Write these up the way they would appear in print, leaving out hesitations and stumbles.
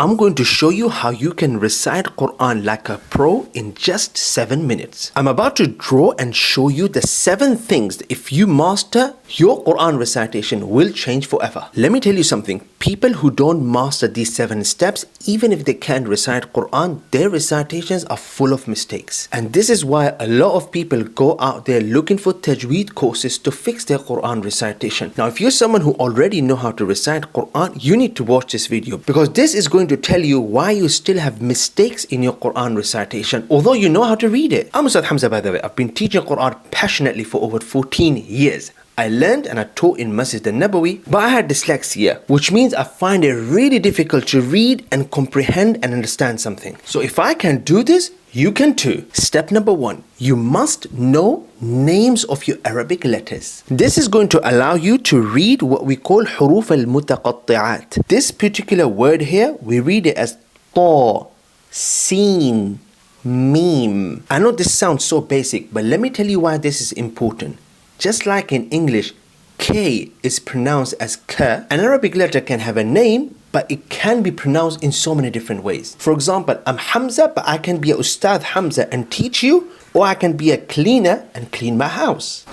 I'm going to show you how you can recite Quran like a pro in just 7 minutes. I'm about to draw and show you the 7 things that if you master, your Quran recitation will change forever. Let me tell you something. People who don't master these 7 steps, even if they can recite Quran, their recitations are full of mistakes. And this is why a lot of people go out there looking for tajweed courses to fix their Quran recitation. Now, if you're someone who already know how to recite Quran, you need to watch this video because this is going to tell you why you still have mistakes in your Quran recitation, although you know how to read it. I'm Ustad Hamza, by the way. I've been teaching Quran passionately for over 14 years. I learned and I taught in Masjid al-Nabawi, but I had dyslexia, which means I find it really difficult to read and comprehend and understand something. So if I can do this, you can too. Step number 1, you must know names of your Arabic letters. This is going to allow you to read what we call huruf al-mutaqatti'at. This particular word here, we read it as ta, sin, mim. I know this sounds so basic, but let me tell you why this is important. Just like in English, K is pronounced as K. An Arabic letter can have a name, but it can be pronounced in so many different ways. For example, I'm Hamza, but I can be a Ustad Hamza and teach you, or I can be a cleaner and clean my house.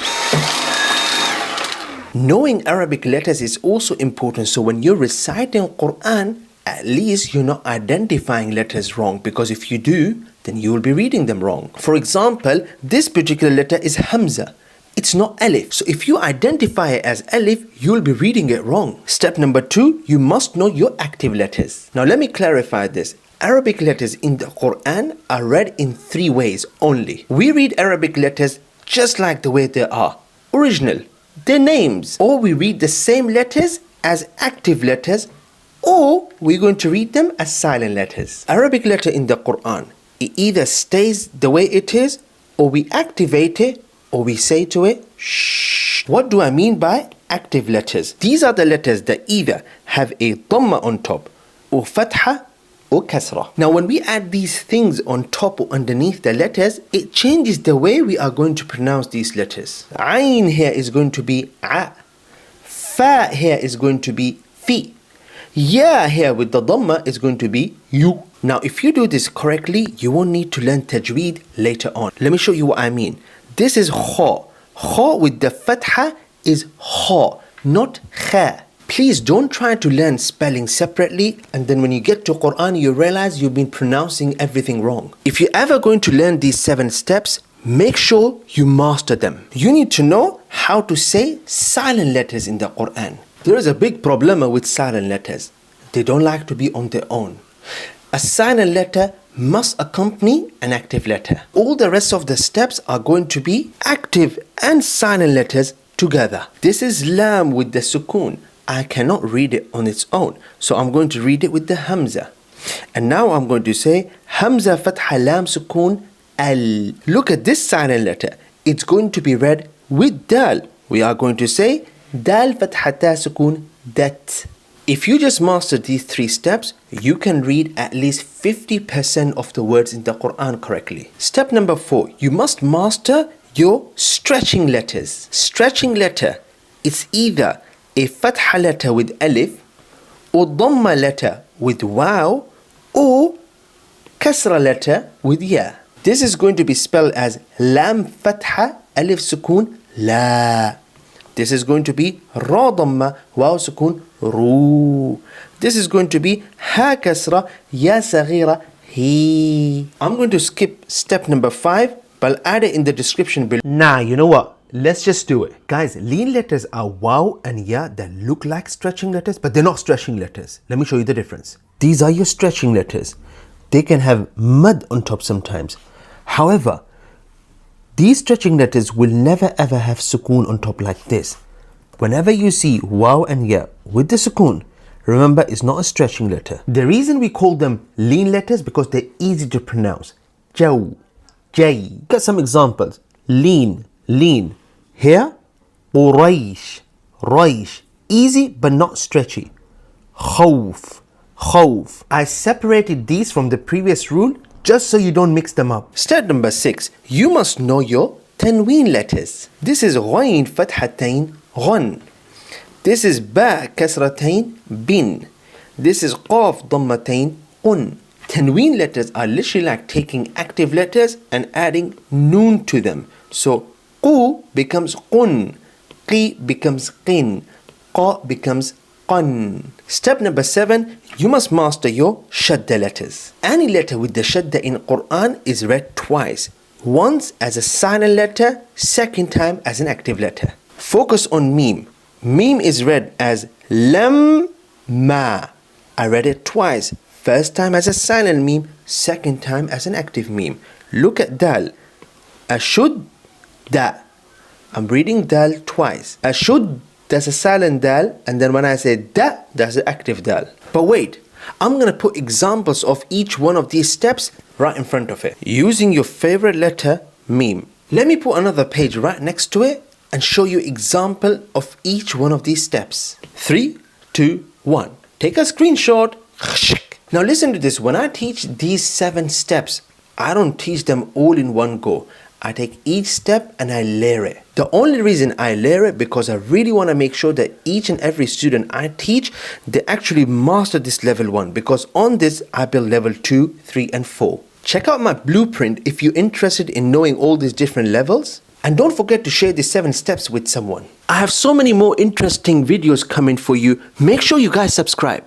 Knowing Arabic letters is also important, so when you're reciting Quran, at least you're not identifying letters wrong, because if you do, then you will be reading them wrong. For example, this particular letter is Hamza. It's not Alif. So if you identify it as Alif, you'll be reading it wrong. Step number 2, you must know your active letters. Now let me clarify this. Arabic letters in the Quran are read in 3 ways only. We read Arabic letters just like the way they are. Original, their names. Or we read the same letters as active letters, or we're going to read them as silent letters. Arabic letter in the Quran, it either stays the way it is, or we activate it, or we say to it, shh. What do I mean by active letters? These are the letters that either have a dhamma on top, or fatha, or kasra. Now when we add these things on top or underneath the letters, it changes the way we are going to pronounce these letters. Ain here is going to be a. Fa here is going to be fi. Ya here with the dhamma is going to be you. Now if you do this correctly, you won't need to learn tajweed later on. Let me show you what I mean. This is kha. Kha with the fatha is kha, not kha. Please don't try to learn spelling separately, and then when you get to Quran, you realize you've been pronouncing everything wrong. If you're ever going to learn these 7 steps, make sure you master them. You need to know how to say silent letters in the Quran. There is a big problem with silent letters. They don't like to be on their own. A silent letter must accompany an active letter. All the rest of the steps are going to be active and silent letters together. This is lam with the sukoon. I cannot read it on its own, so I'm going to read it with the hamza. And now I'm going to say hamza fatha lam sukoon al. Look at this silent letter. It's going to be read with dal. We are going to say dal fathata sukoon dat. If you just master these 3 steps, you can read at least 50% of the words in the Quran correctly. Step number 4, you must master your stretching letters. Stretching letter, it's either a fatha letter with alif, or dhamma letter with waw, or kasra letter with ya. This is going to be spelled as lam fatha alif sukoon la. This is going to be ra dhamma waw sukoon ru. This is going to be ha kasra ya saghira he. I'm going to skip step number 5, but I'll add it in the description below. Nah, you know what? Let's just do it. Guys, lean letters are waw and ya that look like stretching letters, but they're not stretching letters. Let me show you the difference. These are your stretching letters. They can have mud on top sometimes. However, these stretching letters will never ever have sukoon on top like this. Whenever you see waw and ya with the sukoon, remember it's not a stretching letter. The reason we call them lean letters because they're easy to pronounce. Jaw, jay. Got some examples. Lean, lean. Here, Quraysh, Raish. Easy but not stretchy. Khawf, khawf. I separated these from the previous rule just so you don't mix them up. Step number 6, you must know your tanween letters. This is ghayn fathatain, ghan. This is ba kasratain, bin. This is qaf dhammatain qun. Tanween letters are literally like taking active letters and adding noon to them. So qu becomes qun, qi becomes qin, qa becomes qan. Step number 7, you must master your shadda letters. Any letter with the shadda in Quran is read twice. Once as a silent letter, second time as an active letter. Focus on meme. Meme is read as lam ma. I read it twice. First time as a silent meme, second time as an active meme. Look at dal. Ashud da. I'm reading dal twice. Ashud, that's a silent dal, and then when I say da, that's an active dal. But wait, I'm going to put examples of each one of these steps right in front of it, using your favorite letter, meme. Let me put another page right next to it and show you example of each one of these steps. 3, 2, 1. Take a screenshot. Now listen to this. When I teach these 7 steps, I don't teach them all in one go. I take each step and I layer it. The only reason I layer it because I really want to make sure that each and every student I teach, they actually master this level 1, because on this I build level 2, 3 and 4. Check out my blueprint if you're interested in knowing all these different levels. And don't forget to share these 7 steps with someone. I have so many more interesting videos coming for you. Make sure you guys subscribe.